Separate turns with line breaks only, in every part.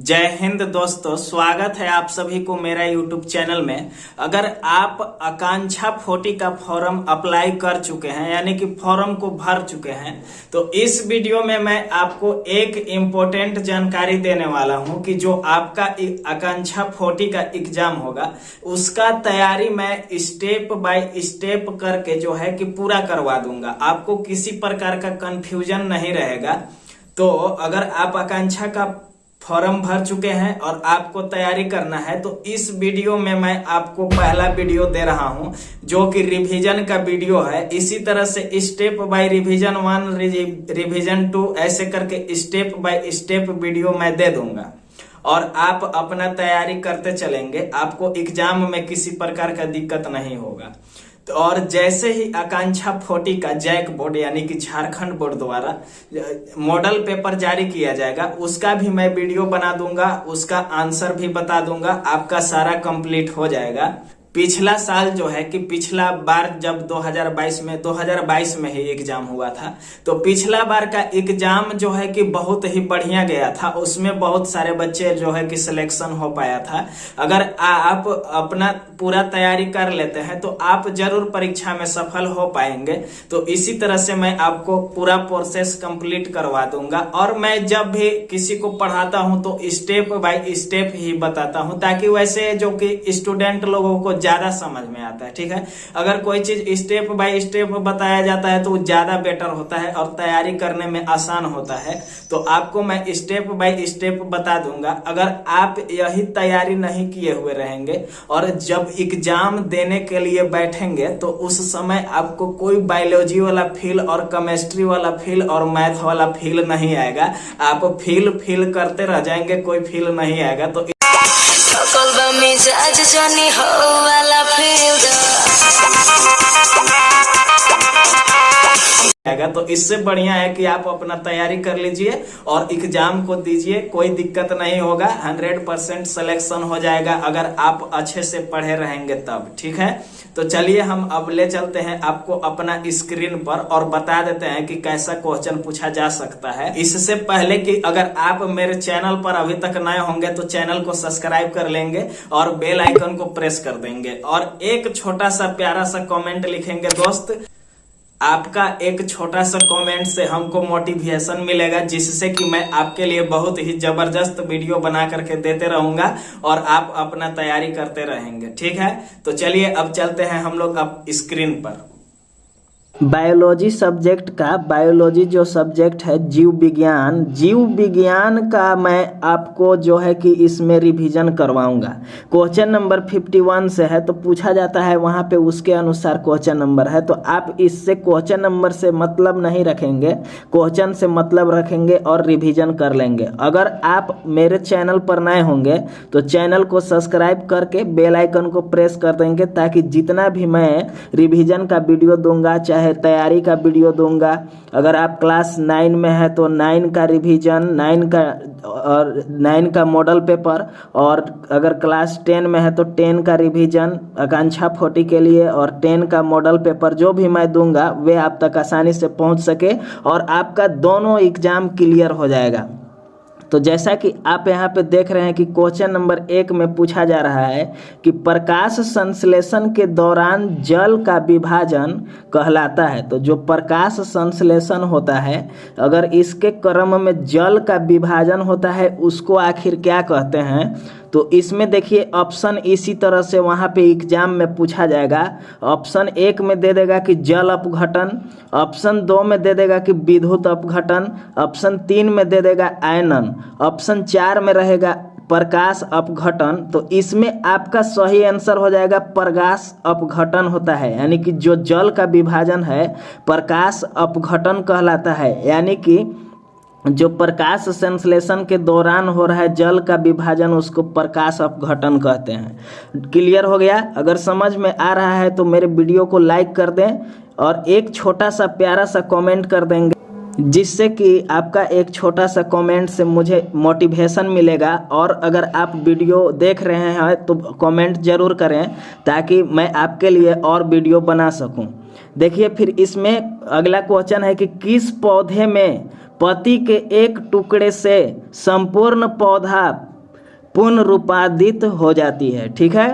जय हिंद दोस्तों, स्वागत है आप सभी को मेरा यूट्यूब चैनल में। अगर आप आकांक्षा 40 का फॉर्म अप्लाई कर चुके हैं यानी कि फॉर्म को भर चुके हैं, तो इस वीडियो में मैं आपको एक इम्पोर्टेंट जानकारी देने वाला हूं कि जो आपका आकांक्षा 40 का एग्जाम होगा उसका तैयारी मैं स्टेप बाय स्टेप करके जो है कि पूरा करवा दूंगा। आपको किसी प्रकार का कंफ्यूजन नहीं रहेगा। तो अगर आप आकांक्षा का फॉर्म भर चुके हैं और आपको तैयारी करना है तो इस वीडियो में मैं आपको पहला वीडियो दे रहा हूं जो कि रिवीजन का वीडियो है। इसी तरह से स्टेप बाय रिवीजन 1 रिवीजन 2 ऐसे करके स्टेप बाय स्टेप वीडियो मैं दे दूंगा और आप अपना तैयारी करते चलेंगे। आपको एग्जाम में किसी प्रकार का दिक्कत नहीं होगा। तो और जैसे ही आकांक्षा 40 का जैक बोर्ड यानी कि झारखंड बोर्ड द्वारा मॉडल पेपर जारी किया जाएगा उसका भी मैं वीडियो बना दूंगा, उसका आंसर भी बता दूंगा, आपका सारा कंप्लीट हो जाएगा। पिछला साल जो है कि पिछला बार जब 2022 में ही एग्जाम हुआ था तो पिछला बार का एग्जाम जो है कि बहुत ही बढ़िया गया था। उसमें बहुत सारे बच्चे जो है कि सिलेक्शन हो पाया था। अगर आप अपना पूरा तैयारी कर लेते हैं तो आप जरूर परीक्षा में सफल हो पाएंगे। तो इसी तरह से मैं आपको पूरा प्रोसेस कंप्लीट करवा दूंगा और मैं जब भी किसी को पढ़ाता हूं तो स्टेप बाय स्टेप ही बताता हूं ताकि वैसे जो कि स्टूडेंट लोगों को ज्यादा समझ में आता है। ठीक है, अगर कोई चीज स्टेप बाय स्टेप बताया जाता है तो वो ज्यादा बेटर होता है और तैयारी करने में आसान होता है। तो आपको मैं स्टेप बाय स्टेप बता दूंगा। अगर आप यही तैयारी नहीं किए हुए रहेंगे और जब एग्जाम देने के लिए बैठेंगे तो उस समय आपको कोई बायोलॉजी वाला फील और केमिस्ट्री वाला फील और मैथ वाला फील नहीं आएगा। आप फील करते रह जाएंगे, कोई फील नहीं आएगा। तो
मिजाज जानी हो वाला
तो इससे बढ़िया है कि आप अपना तैयारी कर लीजिए और एग्जाम को दीजिए, कोई दिक्कत नहीं होगा। 100% सिलेक्शन हो जाएगा अगर आप अच्छे से पढ़े रहेंगे तब। ठीक है, तो चलिए हम अब ले चलते हैं आपको अपना स्क्रीन पर और बता देते हैं कि कैसा क्वेश्चन पूछा जा सकता है। इससे पहले कि अगर आप मेरे चैनल पर अभी तक नए होंगे तो चैनल को सब्सक्राइब कर लेंगे और बेल आइकन को प्रेस कर देंगे और एक छोटा सा प्यारा सा कमेंट लिखेंगे। दोस्त, आपका एक छोटा सा कमेंट से हमको मोटिवेशन मिलेगा जिससे कि मैं आपके लिए बहुत ही जबरदस्त वीडियो बना करके देते रहूंगा और आप अपना तैयारी करते रहेंगे। ठीक है, तो चलिए अब चलते हैं हम लोग अब स्क्रीन पर। बायोलॉजी सब्जेक्ट का, बायोलॉजी जो सब्जेक्ट है जीव विज्ञान का मैं आपको जो है कि इसमें रिवीजन करवाऊंगा। क्वेश्चन नंबर 51 से है तो पूछा जाता है वहां पे उसके अनुसार क्वेश्चन नंबर है। तो आप इससे क्वेश्चन नंबर से मतलब नहीं रखेंगे, क्वेश्चन से मतलब रखेंगे और रिवीजन कर लेंगे। अगर आप मेरे चैनल पर नए होंगे तो चैनल को सब्सक्राइब करके बेल आइकन को प्रेस कर देंगे ताकि जितना भी मैं रिवीजन का वीडियो दूंगा, चाहे तैयारी का वीडियो दूंगा, अगर आप क्लास 9 में है तो 9 का रिवीजन, 9 का मॉडल पेपर, और अगर क्लास 10 में है तो 10 का रिवीजन आकांक्षा 40 के लिए और 10 का मॉडल पेपर जो भी मैं दूंगा वे आप तक आसानी से पहुंच सके और आपका दोनों एग्जाम क्लियर हो जाएगा। तो जैसा कि आप यहाँ पे देख रहे हैं कि क्वेश्चन नंबर 1 में पूछा जा रहा है कि प्रकाश संश्लेषण के दौरान जल का विभाजन कहलाता है। तो जो प्रकाश संश्लेषण होता है अगर इसके क्रम में जल का विभाजन होता है उसको आखिर क्या कहते हैं। तो इसमें देखिए ऑप्शन इसी तरह से वहाँ पे एग्जाम में पूछा जाएगा। ऑप्शन 1 में दे देगा कि जल अपघटन, ऑप्शन 2 में दे देगा कि विद्युत अपघटन, ऑप्शन 3 में दे देगा आयनन, ऑप्शन 4 में रहेगा प्रकाश अपघटन। तो इसमें आपका सही आंसर हो जाएगा प्रकाश अपघटन होता है, यानी कि जो जल का विभाजन है प्रकाश अपघटन कहलाता है। यानी कि जो प्रकाश संश्लेषण के दौरान हो रहा है जल का विभाजन उसको प्रकाश अपघटन कहते हैं। क्लियर हो गया? अगर समझ में आ रहा है तो मेरे वीडियो को लाइक कर दें और एक छोटा सा प्यारा सा कमेंट कर देंगे जिससे कि आपका एक छोटा सा कमेंट से मुझे मोटिवेशन मिलेगा। और अगर आप वीडियो देख रहे हैं तो कमेंट जरूर करें ताकि मैं आपके लिए और वीडियो बना सकूं। देखिए फिर इसमें अगला क्वेश्चन है कि किस पौधे में पत्ती के एक टुकड़े से संपूर्ण पौधा पुनरुत्पादित हो जाती है। ठीक है,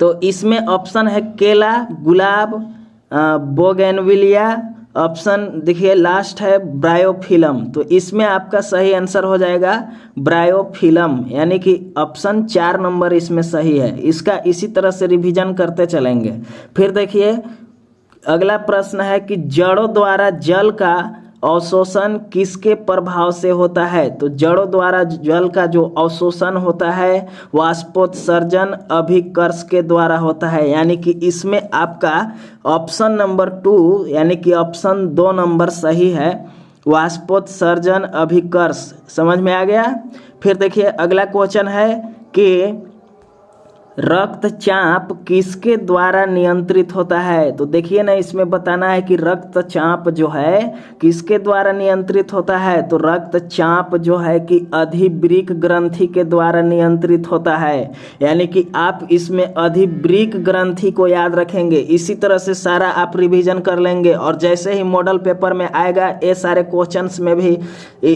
तो इसमें ऑप्शन है केला, गुलाब, बोगेनविलिया। ऑप्शन देखिए लास्ट है ब्रायोफिलम। तो इसमें आपका सही आंसर हो जाएगा ब्रायोफिलम, यानी कि ऑप्शन 4 नंबर इसमें सही है। इसका इसी तरह से रिवीजन करते चलेंगे। फिर देखिए अगला प्रश्न है कि जड़ों द्वारा जल का अवशोषण किसके प्रभाव से होता है? तो जड़ों द्वारा जल का जो अवशोषण होता है वाष्पोत्सर्जन अभिकर्ष के द्वारा होता है, यानी कि इसमें आपका ऑप्शन नंबर 2 यानी कि ऑप्शन 2 नंबर सही है, वाष्पोत्सर्जन अभिकर्ष। समझ में आ गया। फिर देखिए अगला क्वेश्चन है कि रक्तचाप किसके द्वारा नियंत्रित होता है? तो देखिए ना, इसमें बताना है कि रक्तचाप जो है किसके द्वारा नियंत्रित होता है। तो रक्तचाप जो है कि अधिवृक्क ग्रंथि के द्वारा नियंत्रित होता है, यानी कि आप इसमें अधिवृक्क ग्रंथि को याद रखेंगे। इसी तरह से सारा आप रिवीजन कर लेंगे और जैसे ही मॉडल पेपर में आएगा ये सारे क्वेश्चंस में भी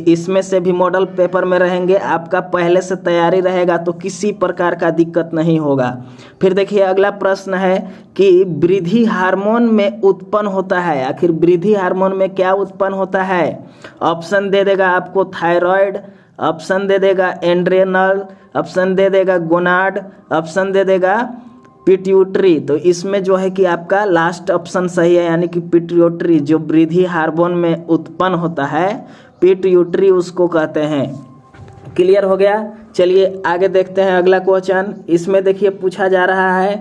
इसमें से भी मॉडल पेपर में रहेंगे। आपका पहले से तैयारी रहेगा तो किसी प्रकार का दिक्कत नहीं होगा। फिर देखिए अगला प्रश्न है कि वृद्धि हार्मोन में उत्पन्न होता है, आखिर वृद्धि हार्मोन में क्या उत्पन्न होता है? ऑप्शन दे देगा आपको थायराइड, ऑप्शन दे देगा एंड्रेनल, ऑप्शन दे देगा गोनाड, ऑप्शन दे देगा पिट्यूटरी। तो इसमें जो है कि आपका लास्ट ऑप्शन सही है, यानी कि पिट्यूटरी जो वृद्धि हार्मोन में उत्पन्न होता है पिट्यूटरी उसको कहते हैं। क्लियर हो गया। चलिए आगे देखते हैं अगला क्वेश्चन। इसमें देखिए पूछा जा रहा है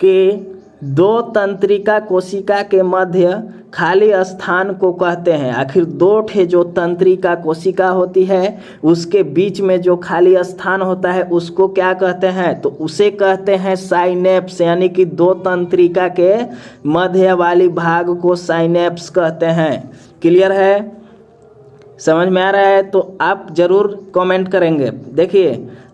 कि 2 तंत्रिका कोशिका के मध्य खाली स्थान को कहते हैं। आखिर 2 ठे जो तंत्रिका कोशिका होती है उसके बीच में जो खाली स्थान होता है उसको क्या कहते हैं? तो उसे कहते हैं साइनेप्स, यानी कि 2 तंत्रिका के मध्य वाली भाग को साइनेप्स कहते हैं। क्लियर है, समझ में आ रहा है तो आप जरूर कमेंट करेंगे। देखिए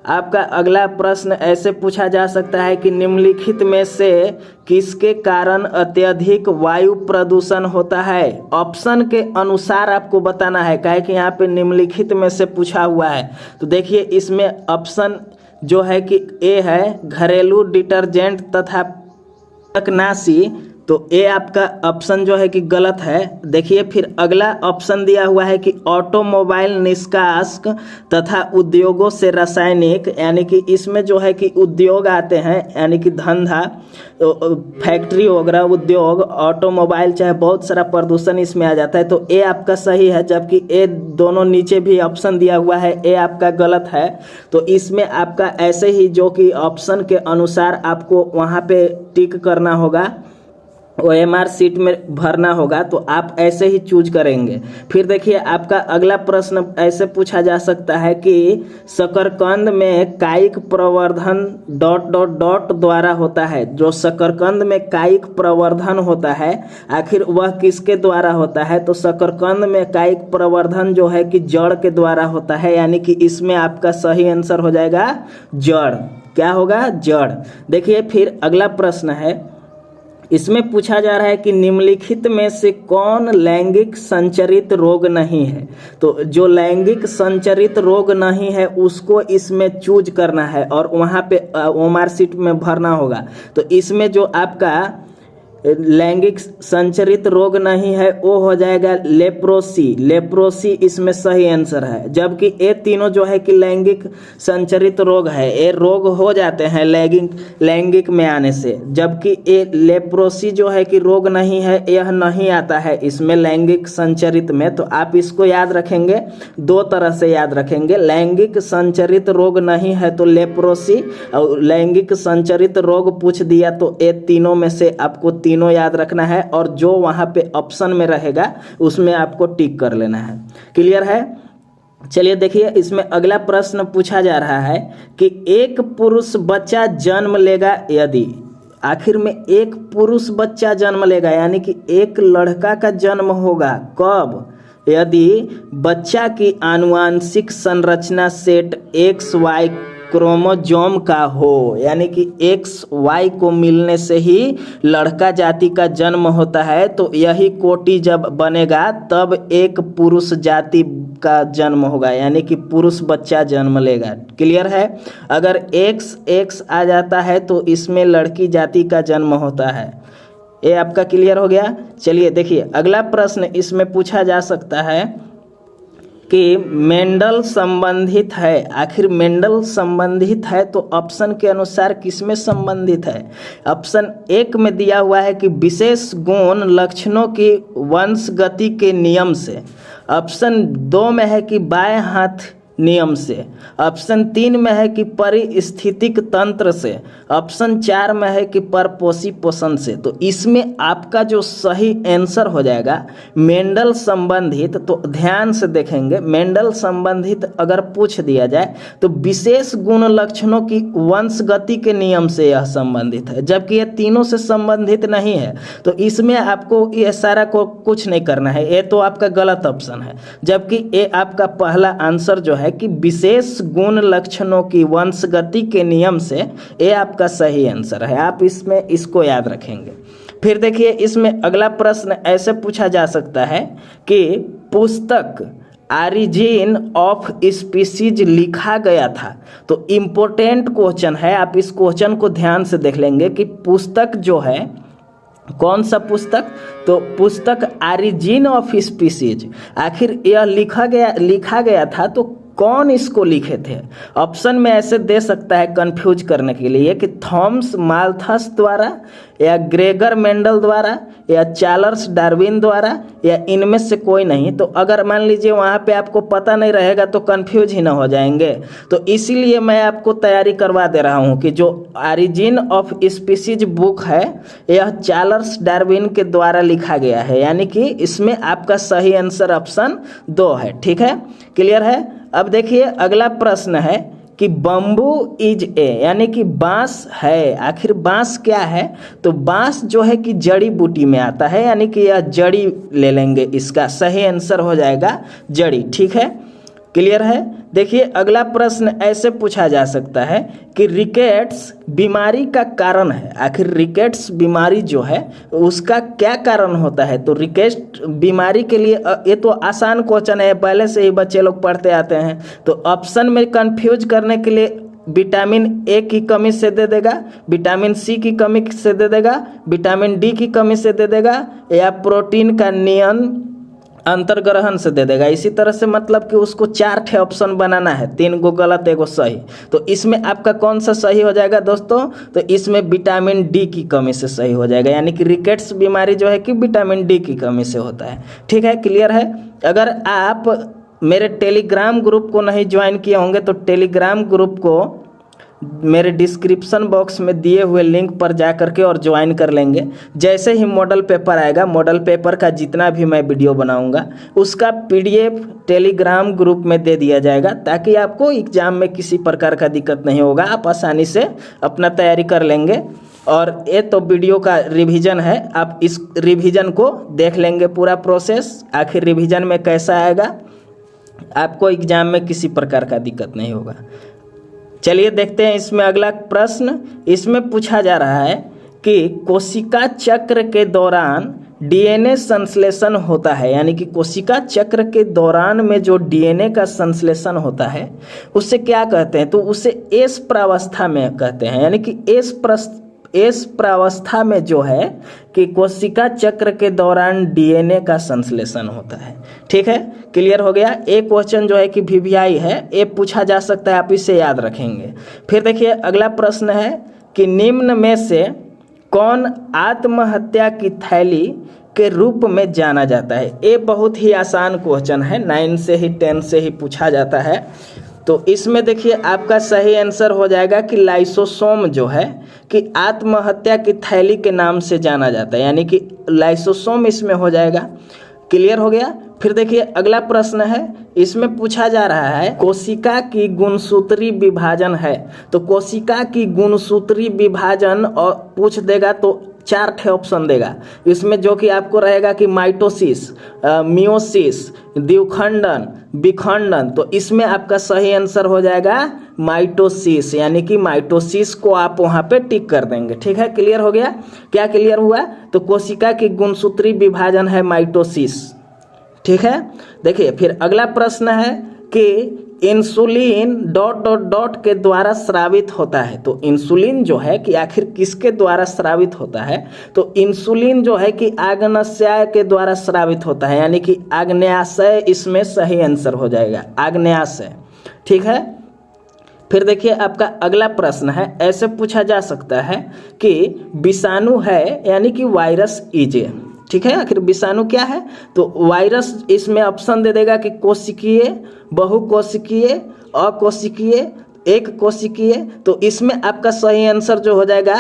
आपका अगला प्रश्न ऐसे पूछा जा सकता है कि निम्नलिखित में से किसके कारण अत्यधिक वायु प्रदूषण होता है? ऑप्शन के अनुसार आपको बताना है, काहे कि यहाँ पे निम्नलिखित में से पूछा हुआ है। तो देखिए इसमें ऑप्शन जो है कि ए है घरेलू डिटर्जेंट तथा कीटनाशी, तो ए आपका ऑप्शन जो है कि गलत है। देखिए फिर अगला ऑप्शन दिया हुआ है कि ऑटोमोबाइल निष्कासक तथा उद्योगों से रासायनिक, यानी कि इसमें जो है कि उद्योग आते हैं, यानी कि धंधा फैक्ट्री वगैरह उद्योग ऑटोमोबाइल चाहे बहुत सारा प्रदूषण इसमें आ जाता है। तो ए आपका सही है, जबकि ए दोनों नीचे भी ऑप्शन दिया हुआ है ए आपका गलत है। तो इसमें आपका ऐसे ही जो कि ऑप्शन के अनुसार आपको वहाँ पे टिक करना होगा, OMR सीट में भरना होगा, तो आप ऐसे ही चूज करेंगे। फिर देखिए आपका अगला प्रश्न ऐसे पूछा जा सकता है कि शकरकंद में कायिक प्रवर्धन ... द्वारा होता है। जो शकरकंद में कायिक प्रवर्धन होता है आखिर वह किसके द्वारा होता है? तो शकरकंद में कायिक प्रवर्धन जो है कि जड़ के द्वारा होता है, यानी कि इसमें आपका सही आंसर हो जाएगा जड़। क्या होगा? जड़। देखिए फिर अगला प्रश्न है, इसमें पूछा जा रहा है कि निम्नलिखित में से कौन लैंगिक संचरित रोग नहीं है? तो जो लैंगिक संचरित रोग नहीं है उसको इसमें चूज करना है और वहाँ पे OMR सीट में भरना होगा। तो इसमें जो आपका लैंगिक संचरित रोग नहीं है वो हो जाएगा लेप्रोसी। लेप्रोसी इसमें सही आंसर है, जबकि ये तीनों जो है कि लैंगिक संचरित रोग है, ये रोग हो जाते हैं लैंगिक में आने से, जबकि ये लेप्रोसी जो है कि रोग नहीं है, यह नहीं आता है इसमें लैंगिक संचरित में। तो आप इसको याद रखेंगे, 2 तरह से याद रखेंगे। लैंगिक संचरित रोग नहीं है तो लेप्रोसी, और लैंगिक संचरित रोग पूछ दिया तो ये तीनों में से आपको तीनों याद रखना है और जो वहां पे ऑप्शन में रहेगा उसमें आपको टिक कर लेना है। क्लियर है? चलिए देखिए इसमें अगला प्रश्न पूछा जा रहा है कि एक पुरुष बच्चा जन्म लेगा यदि, आखिर में एक पुरुष बच्चा जन्म लेगा यानी कि एक लड़का का जन्म होगा कब? यदि बच्चा की आनुवांशिक संरचना सेट XY क्रोमोजोम का हो, यानी कि XY को मिलने से ही लड़का जाति का जन्म होता है। तो यही कोटि जब बनेगा तब एक पुरुष जाति का जन्म होगा, यानी कि पुरुष बच्चा जन्म लेगा। क्लियर है? अगर XX आ जाता है तो इसमें लड़की जाति का जन्म होता है। ये आपका क्लियर हो गया। चलिए देखिए अगला प्रश्न इसमें पूछा जा सकता है कि मेंडल संबंधित है। आखिर मेंडल संबंधित है तो ऑप्शन के अनुसार किसमें संबंधित है? ऑप्शन 1 में दिया हुआ है कि विशेष गुण लक्षणों की वंशगति के नियम से। ऑप्शन 2 में है कि बाएं हाथ नियम से। ऑप्शन 3 में है कि परिस्थितिक तंत्र से। ऑप्शन 4 में है कि परपोषी पोषण से। तो इसमें आपका जो सही आंसर हो जाएगा मेंडल संबंधित, तो ध्यान से देखेंगे मेंडल संबंधित अगर पूछ दिया जाए तो विशेष गुण लक्षणों की वंशगति के नियम से यह संबंधित है, जबकि ये तीनों से संबंधित नहीं है। तो इसमें आपको ये सारा को कुछ नहीं करना है, ये तो आपका गलत ऑप्शन है। जबकि ये आपका पहला आंसर जो है कि विशेष गुण लक्षणों की वंशगति के नियम से, ये आपका सही आंसर है। आप इसमें इसको याद रखेंगे। फिर देखिए इसमें अगला प्रश्न ऐसे पूछा जा सकता है कि पुस्तक ऑरिजिन ऑफ स्पीसीज लिखा गया था। तो इम्पोर्टेंट क्वेश्चन है, आप इस क्वेश्चन को ध्यान से देख लेंगे कि पुस्तक जो है कौन सा पुस्तक, तो पुस्तक ऑरिजिन ऑफ स्पीसीज आखिर यह लिखा गया था तो कौन इसको लिखे थे? ऑप्शन में ऐसे दे सकता है कंफ्यूज करने के लिए कि थॉमस माल्थस द्वारा, या ग्रेगर मेंडल द्वारा, या चार्ल्स डार्विन द्वारा, या इनमें से कोई नहीं। तो अगर मान लीजिए वहाँ पे आपको पता नहीं रहेगा तो कंफ्यूज ही ना हो जाएंगे। तो इसीलिए मैं आपको तैयारी करवा दे रहा हूँ कि जो ऑरिजिन ऑफ स्पीसीज बुक है यह चार्ल्स डार्विन के द्वारा लिखा गया है, यानी कि इसमें आपका सही आंसर ऑप्शन 2 है। ठीक है, क्लियर है? अब देखिए अगला प्रश्न है कि बम्बू इज ए, यानी कि बांस है। आखिर बांस क्या है? तो बांस जो है कि जड़ी बूटी में आता है, यानी कि यह जड़ी ले लेंगे, इसका सही आंसर हो जाएगा जड़ी। ठीक है, क्लियर है? देखिए अगला प्रश्न ऐसे पूछा जा सकता है कि रिकेट्स बीमारी का कारण है। आखिर रिकेट्स बीमारी जो है उसका क्या कारण होता है? तो रिकेट्स बीमारी के लिए ये तो आसान क्वेश्चन है, पहले से ही बच्चे लोग पढ़ते आते हैं। तो ऑप्शन में कंफ्यूज करने के लिए विटामिन ए की कमी से दे देगा, विटामिन सी की कमी से दे देगा, विटामिन डी की कमी से दे देगा, या प्रोटीन का नियन अंतर्ग्रहण से दे देगा। इसी तरह से मतलब कि उसको 4 ठे ऑप्शन बनाना है, 3 गो गलत 1 गो सही। तो इसमें आपका कौन सा सही हो जाएगा दोस्तों? तो इसमें विटामिन डी की कमी से सही हो जाएगा, यानी कि रिकेट्स बीमारी जो है कि विटामिन डी की कमी से होता है। ठीक है, क्लियर है? अगर आप मेरे टेलीग्राम ग्रुप को नहीं ज्वाइन किए होंगे तो टेलीग्राम ग्रुप को मेरे डिस्क्रिप्शन बॉक्स में दिए हुए लिंक पर जा करके और ज्वाइन कर लेंगे। जैसे ही मॉडल पेपर आएगा, मॉडल पेपर का जितना भी मैं वीडियो बनाऊंगा उसका PDF टेलीग्राम ग्रुप में दे दिया जाएगा, ताकि आपको एग्जाम में किसी प्रकार का दिक्कत नहीं होगा, आप आसानी से अपना तैयारी कर लेंगे। और ये तो वीडियो का रिवीजन है, आप इस रिवीजन को देख लेंगे पूरा प्रोसेस, आखिर रिवीजन में कैसा आएगा, आपको एग्जाम में किसी प्रकार का दिक्कत नहीं होगा। चलिए देखते हैं इसमें अगला प्रश्न। इसमें पूछा जा रहा है कि कोशिका चक्र के दौरान DNA संश्लेषण होता है, यानी कि कोशिका चक्र के दौरान में जो DNA का संश्लेषण होता है उसे क्या कहते हैं? तो उसे एस प्रावस्था में कहते हैं, यानी कि एस प्रावस्था में जो है कि कोशिका चक्र के दौरान DNA का संश्लेषण होता है। ठीक है, क्लियर हो गया? एक क्वेश्चन जो है कि VVI है, ये पूछा जा सकता है, आप इसे याद रखेंगे। फिर देखिए अगला प्रश्न है कि निम्न में से कौन आत्महत्या की थैली के रूप में जाना जाता है? ये बहुत ही आसान क्वेश्चन है, 9 से ही 10 से ही पूछा जाता है। तो इसमें देखिए आपका सही आंसर हो जाएगा कि लाइसोसोम जो है कि आत्महत्या की थैली के नाम से जाना जाता है, यानी कि लाइसोसोम इसमें हो जाएगा। क्लियर हो गया? फिर देखिए अगला प्रश्न है, इसमें पूछा जा रहा है कोशिका की गुणसूत्री विभाजन है, तो कोशिका की गुणसूत्री विभाजन और पूछ देगा तो 4 ठे ऑप्शन देगा इसमें, जो कि आपको रहेगा कि माइटोसिस, मियोसिस, द्विखंडन, विखंडन। तो इसमें आपका सही आंसर हो जाएगा माइटोसिस, यानी कि माइटोसिस को आप वहां पे टिक कर देंगे। ठीक है, क्लियर हो गया? क्या क्लियर हुआ? तो कोशिका की गुणसूत्री विभाजन है माइटोसिस। ठीक है, देखिए फिर अगला प्रश्न है कि इंसुलिन डॉट डॉट डॉट के द्वारा स्रावित होता है। तो इंसुलिन जो है कि आखिर किसके द्वारा स्रावित होता है? तो इंसुलिन जो है कि आग्नेयाशय के द्वारा स्रावित होता है, यानी कि आग्नेयाशय इसमें सही आंसर हो जाएगा, आग्नेयाशय। ठीक है, फिर देखिए आपका अगला प्रश्न है, ऐसे पूछा जा सकता है कि विषाणु है यानी कि वायरस इजे। ठीक है, आखिर विषाणु क्या है? तो वायरस इसमें ऑप्शन दे देगा कि कोशिकीय, बहुकोशिकीय, अकोशिकीय, एक कोशिकीय। तो इसमें आपका सही आंसर जो हो जाएगा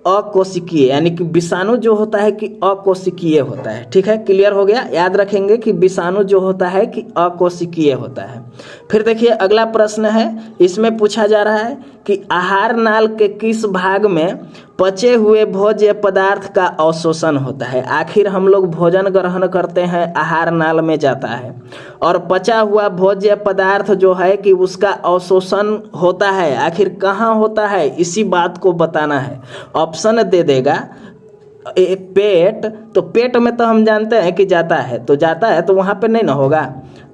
अकोशिकीय, यानी कि विषाणु जो होता है कि अकोशिकीय होता है। ठीक है, क्लियर हो गया? याद रखेंगे कि विषाणु जो होता है कि अकोशिकीय होता है। फिर देखिए अगला प्रश्न है, इसमें पूछा जा रहा है कि आहार नाल के किस भाग में पचे हुए भोज्य पदार्थ का अवशोषण होता है? आखिर हम लोग भोजन ग्रहण करते हैं, आहार नाल में जाता है, और पचा हुआ भोज्य पदार्थ जो है कि उसका अवशोषण होता है, आखिर कहाँ होता है, इसी बात को बताना है। ऑप्शन दे देगा एक पेट, तो पेट में तो हम जानते हैं कि जाता है, तो जाता है तो वहाँ पे नहीं ना होगा।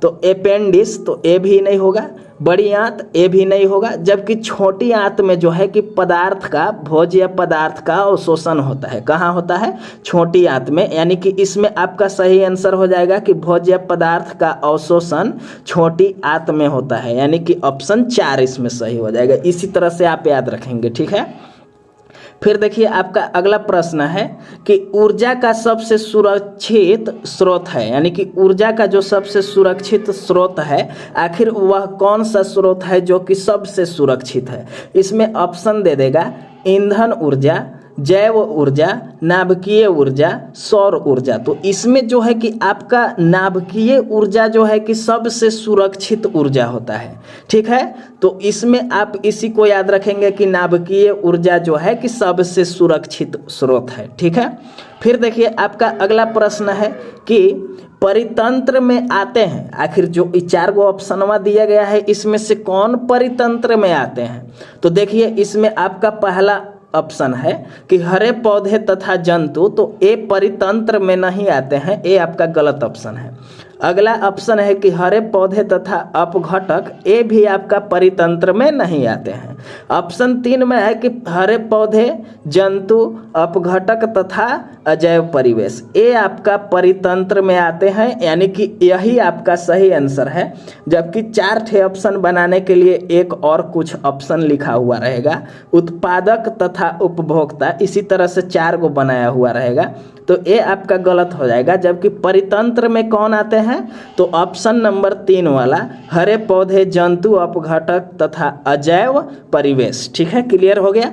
तो अपेंडिक्स, तो ए भी नहीं होगा। बड़ी आंत, ए भी नहीं होगा। जबकि छोटी आंत में जो है कि पदार्थ का, भोज्य पदार्थ का अवशोषण होता है। कहाँ होता है? छोटी आंत में, यानी कि इसमें आपका सही आंसर हो जाएगा कि भोज्य पदार्थ का अवशोषण छोटी आंत में होता है, यानी कि ऑप्शन 4 इसमें सही हो जाएगा। इसी तरह से आप याद रखेंगे। ठीक है, फिर देखिए आपका अगला प्रश्न है कि ऊर्जा का सबसे सुरक्षित स्रोत है, यानी कि ऊर्जा का जो सबसे सुरक्षित स्रोत है, आखिर वह कौन सा स्रोत है जो कि सबसे सुरक्षित है? इसमें ऑप्शन दे देगा ईंधन ऊर्जा, जैव ऊर्जा, नाभिकीय ऊर्जा, सौर ऊर्जा। तो इसमें जो है कि आपका नाभिकीय ऊर्जा जो है कि सबसे सुरक्षित ऊर्जा होता है। ठीक है, तो इसमें आप इसी को याद रखेंगे कि नाभिकीय ऊर्जा जो है कि सबसे सुरक्षित स्रोत है। ठीक है, फिर देखिए आपका अगला प्रश्न है कि परितंत्र में आते हैं, आखिर जो 4 गो ऑप्शनवा दिया गया है इसमें से कौन परितंत्र में आते हैं? तो देखिए इसमें आपका पहला ऑप्शन है कि हरे पौधे तथा जंतु, तो ए परितंत्र में नहीं आते हैं, ए आपका गलत ऑप्शन है। अगला ऑप्शन है कि हरे पौधे तथा अपघटक, ए भी आपका परितंत्र में नहीं आते हैं। ऑप्शन 3 में है कि हरे पौधे, जंतु, अपघटक तथा अजैव परिवेश, ए आपका परितंत्र में आते हैं, यानी कि यही आपका सही आंसर है। जबकि 4 ठे ऑप्शन बनाने के लिए एक और कुछ ऑप्शन लिखा हुआ रहेगा, उत्पादक तथा उपभोक्ता, इसी तरह से 4 गो बनाया हुआ रहेगा, तो ये आपका गलत हो जाएगा। जबकि परितंत्र में कौन आते हैं? तो ऑप्शन नंबर 3 वाला, हरे पौधे, जंतु, अपघटक तथा अजैव परिवेश। ठीक है, क्लियर हो गया?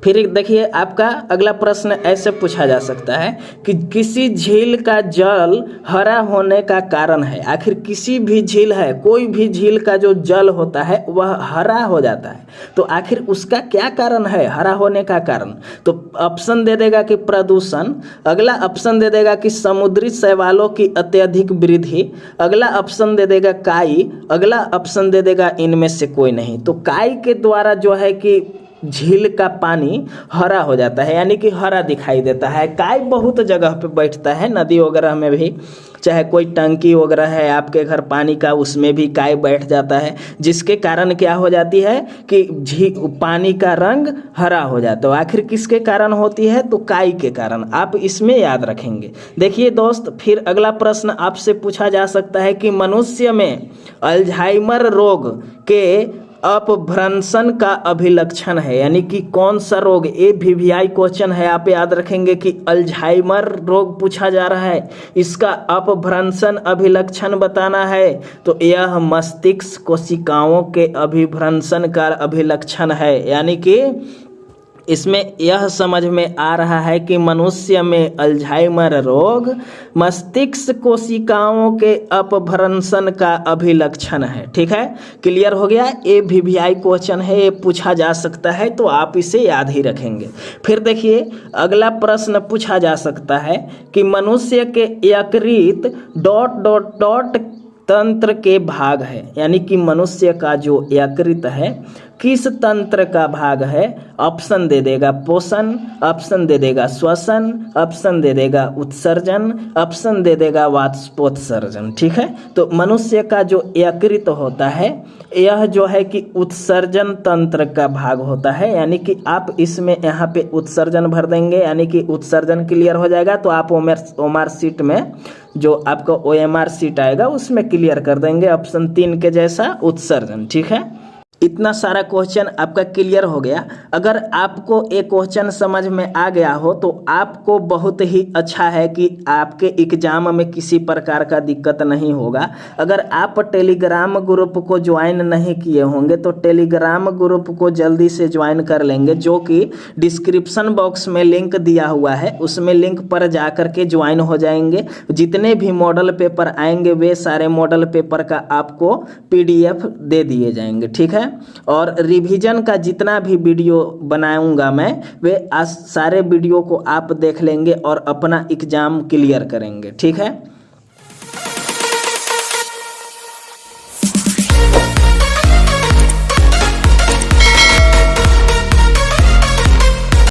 फिर देखिए आपका अगला प्रश्न ऐसे पूछा जा सकता है कि किसी झील का जल हरा होने का कारण है। आखिर किसी भी झील है, कोई भी झील का जो जल होता है वह हरा हो जाता है, तो आखिर उसका क्या कारण है हरा होने का कारण? तो ऑप्शन दे देगा कि प्रदूषण, अगला ऑप्शन दे देगा कि समुद्री शैवालों की अत्यधिक वृद्धि, अगला ऑप्शन दे देगा काई, अगला ऑप्शन दे देगा इनमें से कोई नहीं। तो काई के द्वारा जो है कि झील का पानी हरा हो जाता है, यानी कि हरा दिखाई देता है। काई बहुत जगह पे बैठता है, नदी वगैरह में भी, चाहे कोई टंकी वगैरह है आपके घर पानी का, उसमें भी काई बैठ जाता है, जिसके कारण क्या हो जाती है कि पानी का रंग हरा हो जाता है। आखिर किसके कारण होती है? तो काई के कारण। आप इसमें याद रखेंगे। देखिए दोस्त, फिर अगला प्रश्न आपसे पूछा जा सकता है कि मनुष्य में अल्जाइमर रोग के अपभ्रंशन का अभिलक्षण है, यानी कि कौन सा रोग? ए VVI क्वेश्चन है, आप याद रखेंगे कि अल्जाइमर रोग पूछा जा रहा है, इसका अपभ्रंशन अभिलक्षण बताना है। तो यह मस्तिष्क कोशिकाओं के अभिभ्रंशन का अभिलक्षण है, यानी कि इसमें यह समझ में आ रहा है कि मनुष्य में अल्जाइमर रोग मस्तिष्क कोशिकाओं के अपभ्रंशन का अभिलक्षण है। ठीक है, क्लियर हो गया। ये VVI क्वेश्चन है, ये पूछा जा सकता है, तो आप इसे याद ही रखेंगे। फिर देखिए अगला प्रश्न पूछा जा सकता है कि मनुष्य के यकृत ... तंत्र के भाग है, यानी कि मनुष्य का जो यकृत है किस तंत्र का भाग है। ऑप्शन दे देगा पोषण, ऑप्शन दे देगा श्वसन, ऑप्शन दे देगा उत्सर्जन, ऑप्शन दे देगा वाष्पोत्सर्जन। ठीक है, तो मनुष्य का जो यकृत होता है यह जो है कि उत्सर्जन तंत्र का भाग होता है, यानी कि आप इसमें यहाँ पे उत्सर्जन भर देंगे, यानी कि उत्सर्जन क्लियर हो जाएगा। तो आप ओमआर सीट में जो आपका OMR सीट आएगा उसमें क्लियर कर देंगे ऑप्शन 3 के जैसा उत्सर्जन। ठीक है, इतना सारा क्वेश्चन आपका क्लियर हो गया। अगर आपको एक क्वेश्चन समझ में आ गया हो तो आपको बहुत ही अच्छा है कि आपके एग्जाम में किसी प्रकार का दिक्कत नहीं होगा। अगर आप टेलीग्राम ग्रुप को ज्वाइन नहीं किए होंगे तो टेलीग्राम ग्रुप को जल्दी से ज्वाइन कर लेंगे, जो कि डिस्क्रिप्शन बॉक्स में लिंक दिया हुआ है, उसमें लिंक पर जा कर के ज्वाइन हो जाएंगे। जितने भी मॉडल पेपर आएंगे वे सारे मॉडल पेपर का आपको PDF दे दिए जाएंगे। ठीक है, और रिवीजन का जितना भी वीडियो बनाऊंगा मैं वे सारे वीडियो को आप देख लेंगे और अपना एग्जाम क्लियर करेंगे। ठीक है।